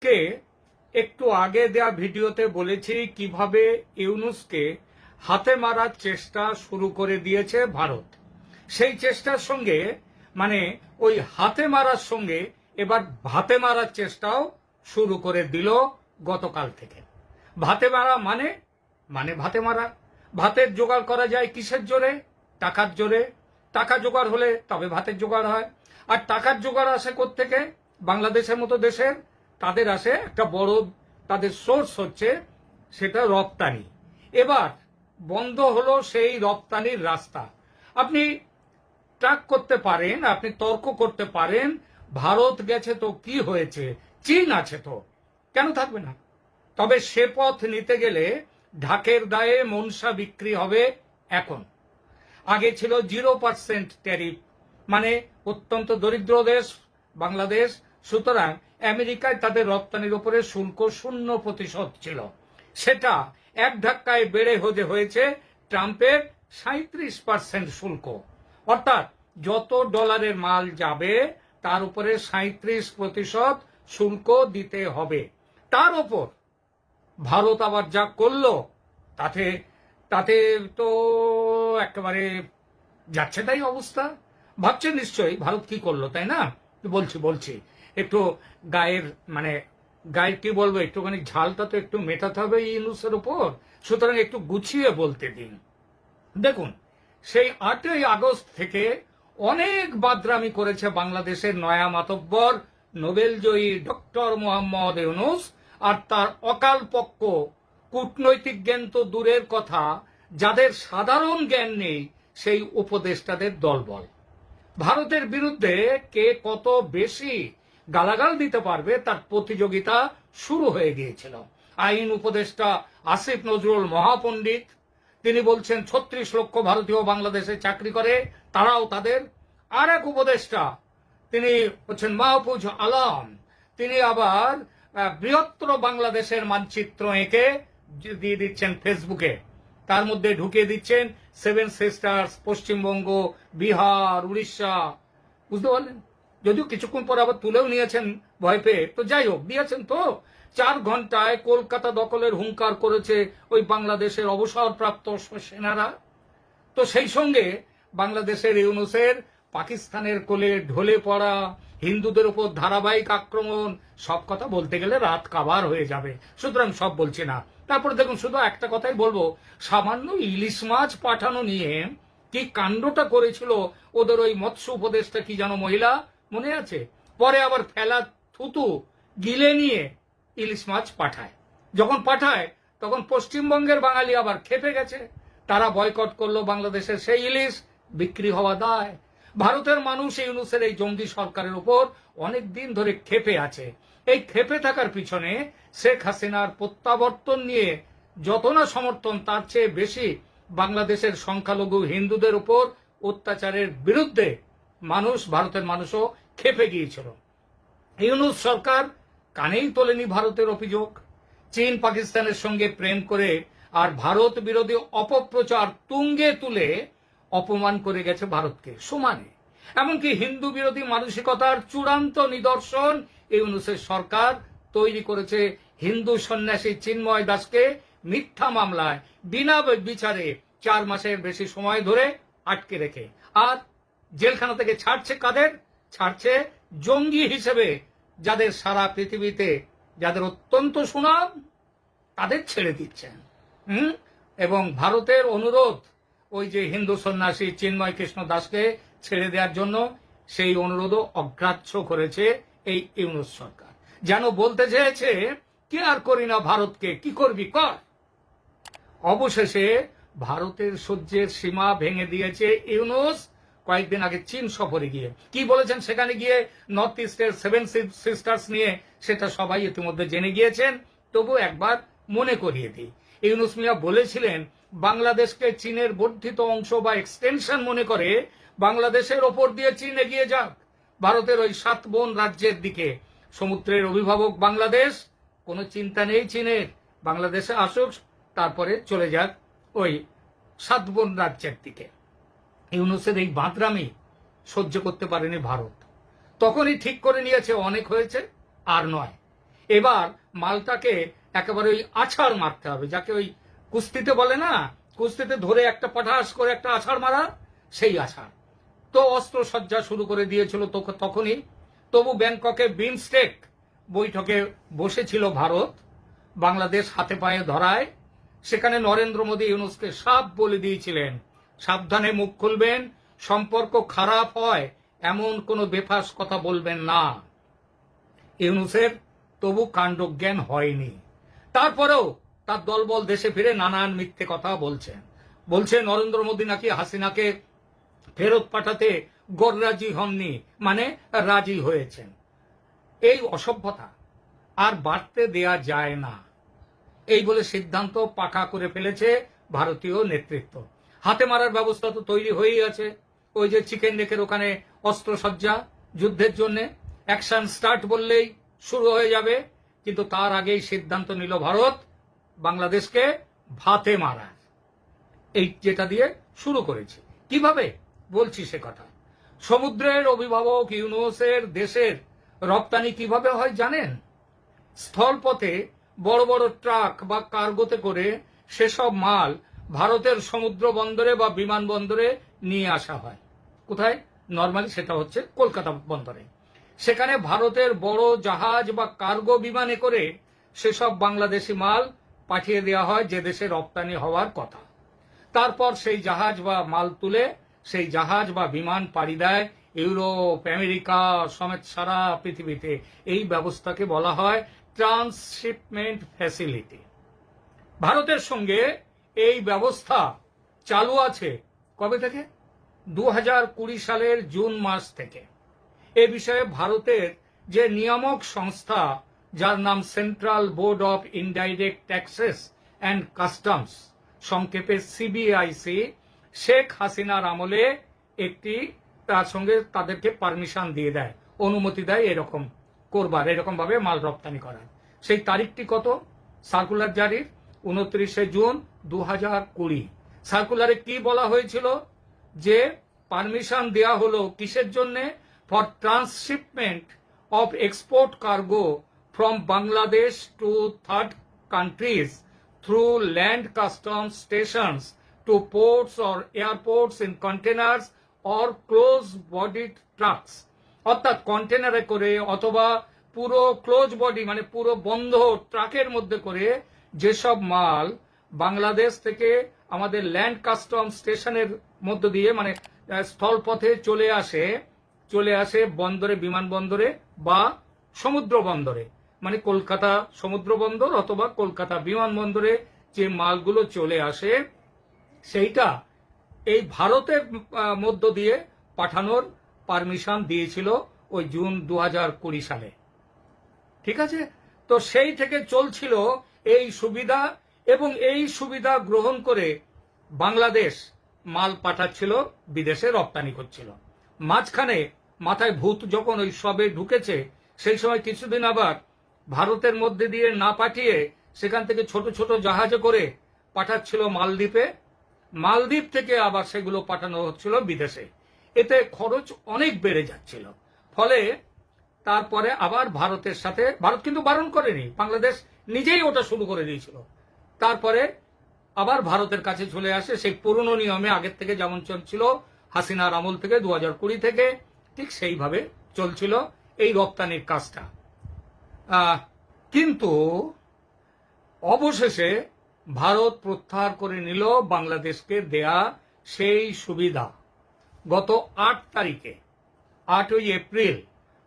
কে একটু আগে দেয়া ভিডিওতে বলেছি কিভাবে ইউনূসকে হাতে মারার চেষ্টা শুরু করে দিয়েছে ভারত। সেই চেষ্টার সঙ্গে মানে ওই হাতে মারার সঙ্গে এবার ভাতে মারার চেষ্টাও শুরু করে দিল গতকাল থেকে। ভাতে মারা মানে মানে ভাতে মারা। ভাতের জোগাড় করা যায় কিসের জোরে? টাকার জোরে। টাকা জোগাড় হলে তবে ভাতের জোগাড় হয়। আর টাকার জোগাড় আসে কোত্থেকে? বাংলাদেশের মতো দেশের তাদের আসে একটা বড়, তাদের সোর্স হচ্ছে সেটা রপ্তানি। এবার বন্ধ হলো সেই রপ্তানির রাস্তা। আপনি ট্রাক করতে পারেন, আপনি তর্ক করতে পারেন, ভারত গেছে তো কি হয়েছে, চীন আছে তো, কেন থাকবে না? তবে সে পথ নিতে গেলে ঢাকের দায়ে মনসা বিক্রি হবে এখন। আগে ছিল 0% ট্যারিফ, মানে অত্যন্ত দরিদ্র দেশ বাংলাদেশ, সুতরাং আমেরিকায় তাদের রপ্তানির উপরে শুল্ক 0% ছিল। সেটা এক ধাক্কায় বেড়ে হয়েছে ট্রাম্পের 37% শুল্ক। অর্থাৎ যত ডলারের মাল যাবে তার উপরে 37% শুল্ক দিতে হবে। তার উপর ভারত আবার যা করলো তাতে তাতে তো একেবারে যাচ্ছে তাই অবস্থা। ভাবছেন নিশ্চয়ই ভারত কি করলো, তাই না? বলছি একটু গায়ের গায়ের কি বলবো, একটুখানি ঝালটা তো একটু মেটাতে হবে ইউনূসের উপর, সুতরাং একটু গুছিয়ে বলতে দিন। দেখুন, সেই 8ই আগস্ট থেকে অনেক বাদরামি করেছে বাংলাদেশের নয়া মাতব্বর নোবেলজয়ী ডক্টর মোহাম্মদ ইউনূস আর তার অকাল পক্ষ। কূটনৈতিক জ্ঞান তো দূরের কথা, যাদের সাধারণ জ্ঞান নেই সেই উপদেষ্টাদের দলবল। ভারতের বিরুদ্ধে কে কত বেশি গালাগাল দিতে পারবে তার প্রতিযোগিতা শুরু হয়ে গিয়েছিল। আইন উপদেষ্টা আসিফ নজরুল মহাপণ্ডিত, তিনি বলছেন 36 লক্ষ ভারতীয় বাংলাদেশে চাকরি করে, তারাও তাদের। আর এক উপদেষ্টা তিনি হচ্ছেন মাহফুজ আলম, তিনি আবার বৃহত্তর বাংলাদেশের মানচিত্র এঁকে দিয়ে দিচ্ছেন ফেসবুকে। তার মধ্যে ঢুকিয়ে দিচ্ছেন 7 সিস্টার্স, পশ্চিমবঙ্গ, বিহার, উড়িষ্যা। বুঝতে পারলেন? যদিও কিছুক্ষণ পর আবার তুলেও নিয়েছেন ভয় পেয়ে, তো যাই হোক, দিয়েছেন তো। 4 ঘন্টায় কলকাতা দখলের হুঙ্কার করেছে ওই বাংলাদেশের অবসরপ্রাপ্ত সেনারা। তো সেই সঙ্গে বাংলাদেশের ইউনূসের পাকিস্তানের কোলে ঢলে পড়া, হিন্দুদের উপর ধারাবাহিক আক্রমণ, সব কথা বলতে গেলে রাত কাবার হয়ে যাবে, সুতরাং সব বলছি না। তারপরে দেখুন, শুধু একটা কথাই বলবো, সামান্য ইলিশ মাছ পাঠানো নিয়ে কি কাণ্ডটা করেছিল ওদের ওই মৎস্য উপদেষ্টা, কি যেন মহিলা, মনে আছে? পরে আবার ফেলা থুতু গিলে নিয়ে ইলিশ মাছ পাঠায়। যখন পাঠায় তখন পশ্চিমবঙ্গের বাঙালি আবার খেপে গেছে, তারা বয়কট করলো বাংলাদেশের সেই ইলিশ, বিক্রি হওয়া দায়। ভারতের মানুষ ইউনূসের এই জঙ্গি সরকারের উপর অনেক দিন ধরে ক্ষেপে আছে। এই ক্ষেপে থাকার পিছনে শেখ হাসিনার প্রত্যাবর্তন নিয়ে যত না সমর্থন, তার চেয়ে বেশি বাংলাদেশের সংখ্যালঘু হিন্দুদের উপর অত্যাচারের বিরুদ্ধে ভারতের মানুষও ক্ষেপে গিয়েছিল। ইউনূস সরকার কানেই তোলেনি ভারতের অভিযোগ। চীন পাকিস্তানের সঙ্গে প্রেম করে আর ভারত বিরোধী অপপ্রচার তুঙ্গে তুলে অপমান করে গেছে ভারতকে সমানে। এমনকি হিন্দু বিরোধী মানসিকতার চূড়ান্ত নিদর্শন ইউনূসের সরকার তৈরি করেছে হিন্দু সন্ন্যাসী চিন্ময় দাসকে মিথ্যা মামলায় বিনা বিচারে 4 মাসের বেশি সময় ধরে আটকে রেখে, আর জেলখানা থেকে ছাড়ছে কাদের? ছাড়ছে জঙ্গি হিসেবে যাদের সারা পৃথিবীতে, যাদের অত্যন্ত সুনাম, তাদের ছেড়ে দিচ্ছেন। এবং ভারতের অনুরোধ ওই যে হিন্দু সন্ন্যাসী চিন্ময় কৃষ্ণ দাসকে ছেড়ে দেওয়ার জন্য, সেই অনুরোধও অগ্রাহ্য করেছে এই ইউনূস সরকার। যেন বলতে চেয়েছে, কি আর করি না ভারতকে, কি করবি কর। অবশেষে ভারতের সহ্যের সীমা ভেঙে দিয়েছে ইউনূস কয়েকদিন আগে চীন সফরে গিয়ে। কি বলেছেন সেখানে গিয়ে নর্থ ইস্টের 7 সিস্টার্স নিয়ে, সেটা সবাই ইতিমধ্যে জেনে গিয়েছেন, তবু একবার মনে করিয়ে দিই। ইউনূস মিয়া বলেছিলেন, বাংলাদেশকে চীনের বর্ধিত অংশ বা এক্সটেনশন মনে করে বাংলাদেশের ওপর দিয়ে চীন এগিয়ে যাক, ভারতের ওই 7 বোন রাজ্যের দিকে। সমুদ্রের অভিভাবক বাংলাদেশ, কোনো চিন্তা নেই চীনের, বাংলাদেশে আসুক, তারপরে চলে যাক ওই 7 বোন রাজ্যের দিকে। ইউনূসের এই বাঁদরামি সহ্য করতে পারেনি ভারত। তখনই ঠিক করে নিয়েছে অনেক হয়েছে, আর নয়। এবার মালটাকে একেবারে ওই আছাড় মারতে হবে, যাকে ওই কুস্তিতে বলে না, কুস্তিতে ধরে একটা পটাশ করে একটা আছাড় মারা, সেই আছাড়। তো অস্ত্রসজ্জা শুরু করে দিয়েছিল তখনই। তবু ব্যাংককে বিমস্টেক বৈঠকে বসেছিল ভারত, বাংলাদেশ হাতে পায়ে ধরায়। সেখানে নরেন্দ্র মোদী ইউনূসকে সাফ বলে দিয়েছিলেন, সাবধানে মুখ খুলবেন, সম্পর্ক খারাপ হয় এমন কোনো বেফাস কথা বলবেন না। ইউনূসের তবু কাণ্ডজ্ঞান হয়নি। তারপরেও তার দলবল দেশে ফিরে নানান মিথ্যে কথা বলছে নরেন্দ্র মোদী নাকি হাসিনাকে ফেরত পাঠাতে গররাজি হননি, মানে রাজি হয়েছেন। এই অসভ্যতা আর বাড়তে দেয়া যায় না, এই বলে সিদ্ধান্ত পাকা করে ফেলেছে ভারতীয় নেতৃত্ব। হাতে মারার ব্যবস্থা তো তৈরি হয়েই আছে। ওই যে চিকেন নেকের ওখানে অস্ত্রসজ্জা যুদ্ধের জন্য, অ্যাকশন স্টার্ট বললেই শুরু হয়ে যাবে। কিন্তু তার আগেই সিদ্ধান্ত নিল ভারত বাংলাদেশকে ভাতে মারার, এই যেটা দিয়ে শুরু করেছে। কিভাবে বলছি সে কথা। সমুদ্রের অভিভাবক ইউনূসের দেশের রপ্তানি কিভাবে হয় জানেন? স্থলপথে বড় বড় ট্রাক বা কার্গোতে করে সেসব মাল ভারতের সমুদ্র বন্দরে বা বিমানবন্দরে নিয়ে আসা হয়। কোথায়? নর্মালি সেটা হচ্ছে কলকাতা বন্দরে। সেখানে ভারতের বড় জাহাজ বা কার্গো বিমানে করে সেসব বাংলাদেশি মাল পাঠিয়ে দেওয়া হয় যে দেশে রপ্তানি হওয়ার কথা। তারপর সেই জাহাজ বা মাল তুলে সেই জাহাজ বা বিমান পাড়ি দেয় ইউরোপ, আমেরিকা সমেত সারা পৃথিবীতে। এই ব্যবস্থাকে বলা হয় ট্রান্সশিপমেন্ট ফ্যাসিলিটি। ভারতের সঙ্গে এই ব্যবস্থা চালু আছে কবে থেকে? 2020 সালের জুন মাস থেকে। এ বিষয়ে ভারতের যে নিয়ামক সংস্থা, যার নাম central board of indirect taxes and customs, সংক্ষেপে সিবিআইসি, শেখ হাসিনার আমলে একটি তার সঙ্গে তাদেরকে পারমিশন দিয়ে দেয়, অনুমতি দেয় এরকম করবার, এরকম ভাবে মাল রপ্তানি করার। সেই তারিখটি কত? সার্কুলার জারির 29 জুন 2020। সার্কুলারে কি বলা হয়েছিল? যে পারমিশন দেয়া হলো কিসের জন্য? For transshipment of export cargo from Bangladesh to third countries through land customs stations to ports or airports in containers or close bodied trucks. অর্থাৎ কন্টেনারে করে অথবা পুরো ক্লোজ বডি মানে পুরো বন্ধ ট্রাকের মধ্যে করে যেসব মাল বাংলাদেশ থেকে আমাদের ল্যান্ড কাস্টম স্টেশনের মধ্য দিয়ে মানে স্থলপথে চলে আসে বন্দরে, বিমানবন্দরে বা সমুদ্র বন্দরে, মানে কলকাতা সমুদ্র বন্দর অথবা কলকাতা বিমানবন্দরে যে মালগুলো চলে আসে, সেইটা এই ভারতের মধ্য দিয়ে পাঠানোর পারমিশন দিয়েছিল ওই জুন 2020 সালে। ঠিক আছে? তো সেই থেকে চলছিল এই সুবিধা, এবং এই সুবিধা গ্রহণ করে বাংলাদেশ মাল পাঠাচ্ছিল, বিদেশে রপ্তানি করছিল। মাঝখানে মাথায় ভূত যখন ওই সবে ঢুকেছে, সেই সময় কিছুদিন আবার ভারতের মধ্যে দিয়ে না পাঠিয়ে সেখান থেকে ছোট ছোট জাহাজে করে পাঠাচ্ছিল মালদ্বীপে। মালদ্বীপ থেকে আবার সেগুলো পাঠানো হচ্ছিল বিদেশে। এতে খরচ অনেক বেড়ে যাচ্ছিল। ফলে তারপরে আবার ভারতের সাথে, ভারত কিন্তু বারণ করেনি, বাংলাদেশ নিজেই ওটা শুরু করে দিয়েছিল। তারপরে আবার ভারতের কাছে চলে আসে সেই পুরনো নিয়মে, আগের থেকে যেমন চলছিল হাসিনার আমল থেকে 2020 থেকে, ঠিক সেইভাবে চলছিল এই রপ্তানির কাজটা। কিন্তু অবশেষে ভারত প্রত্যাহার করে নিল বাংলাদেশকে দেয়া সেই সুবিধা। গত 8 তারিখে 8ই এপ্রিল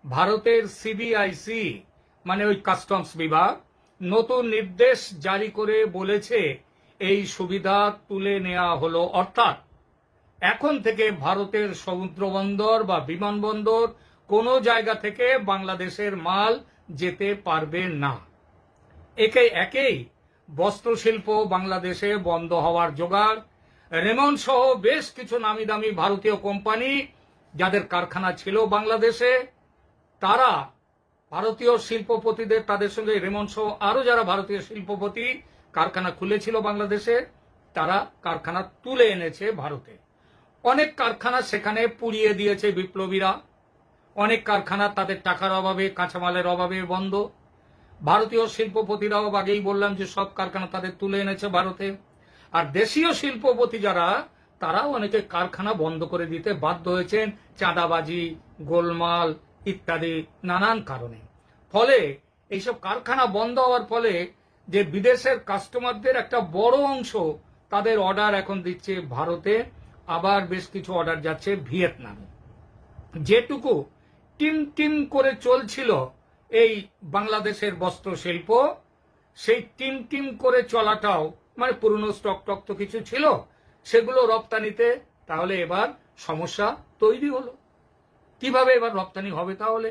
ভারতের সিবিআইসি মানে ওই কাস্টমস বিভাগ নতুন নির্দেশ জারি করে বলেছে এই সুবিধা তুলে নেওয়া হলো। অর্থাৎ এখন থেকে ভারতের সমুদ্র বন্দর বা বিমানবন্দর কোনো জায়গা থেকে বাংলাদেশের মাল যেতে পারবে না। একেই বস্ত্র শিল্প বাংলাদেশে বন্ধ হওয়ার জোগাড়। রেমন্ড সহ বেশ কিছু নামি দামি ভারতীয় কোম্পানি যাদের কারখানা ছিল বাংলাদেশে, তারা ভারতীয় শিল্পপতিদের, তাদের সঙ্গে রেমন্ড সহ আরো যারা ভারতীয় শিল্পপতি কারখানা খুলেছিল বাংলাদেশে, তারা কারখানা তুলে এনেছে ভারতে। অনেক কারখানা সেখানে পুড়িয়ে দিয়েছে বিপ্লবীরা। অনেক কারখানা তাদের টাকার অভাবে, কাঁচামালের অভাবে বন্ধ। ভারতীয় শিল্পপতিরাও আগেই বললাম যে সব কারখানা তাদের তুলে এনেছে ভারতে। আর দেশীয় শিল্পপতি যারা, তারাও অনেকে কারখানা বন্ধ করে দিতে বাধ্য হয়েছেন, চাঁদাবাজি, গোলমাল ইত্যাদি নানান কারণে। ফলে এইসব কারখানা বন্ধ হওয়ার ফলে যে বিদেশের কাস্টমারদের একটা বড় অংশ তাদের অর্ডার এখন দিচ্ছে ভারতে, আবার বেশ কিছু অর্ডার যাচ্ছে ভিয়েতনামে। যেটুকু টিম টিম করে চলছিল এই বাংলাদেশের বস্ত্র শিল্প, সেই টিম টিম করে চলাটাও মানে পুরনো স্টক টক তো কিছু ছিল, সেগুলো রপ্তানিতে তাহলে এবার সমস্যা তৈরি হলো। কিভাবে এবার রপ্তানি হবে তাহলে?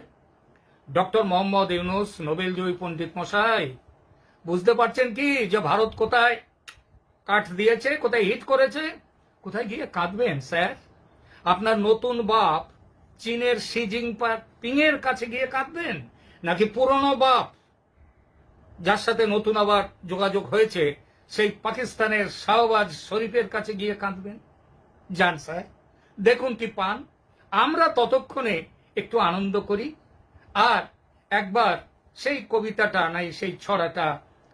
ডক্টর মোহাম্মদ ইউনূস, নোবেলজয়ী পণ্ডিত মশাই, বুঝতে পারছেন কি যে ভারত কোথায় কাঠ দিয়েছে, কোথায় হিট করেছে? কোথায় গিয়ে কাঁদবেন স্যার? আপনার নতুন বাপ চীনের শি জিনপিং এর কাছে গিয়ে কাঁদবেন, নাকি পুরনো বাপ যার সাথে নতুন আবার যোগাযোগ হয়েছে সেই পাকিস্তানের শাহবাজ শরীফের কাছে গিয়ে কাঁদবেন? যান স্যার, দেখুন কি পান। আমরা ততক্ষণে একটু আনন্দ করি, আর একবার সেই কবিতাটা নাই সেই ছড়াটা,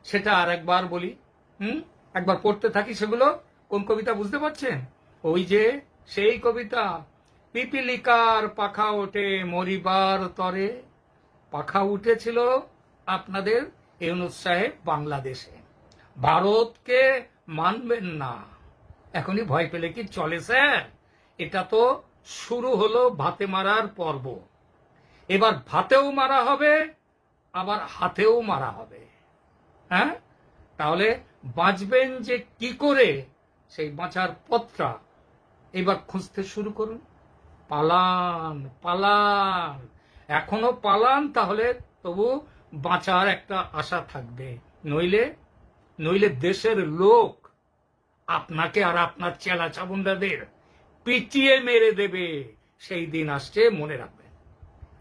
সেটা আর একবার বলি। একবার পড়তে থাকি সেগুলো। কোন কবিতা বুঝতে পারছেন? ওই যে সেই কবিতা, পিপিলিকার পাখা ওঠে মরিবার তরে। পাখা উঠেছিল আপনাদের ইউনূস সাহেব বাংলাদেশে, ভারতকে মানবেন না। এখনই ভয় পেলে কি চলে স্যার? এটা তো শুরু হলো ভাতে মারার পর্ব। এবার ভাতেও মারা হবে, আবার হাতেও মারা হবে। হ্যাঁ, তাহলে বাঁচবেন যে কি করে, সেই বাঁচার পথটা এবার খুঁজতে শুরু করুন। পালান পালান, এখনো পালান, তাহলে তবু বাঁচার একটা আশা থাকবে। নইলে দেশের লোক আপনাকে আর আপনার চেলা চামুন্ডাদের পিটিয়ে মেরে দেবে। সেই দিন আসছে, মনে রাখবেন।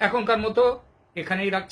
এখনকার মতো এখানেই রাখছি।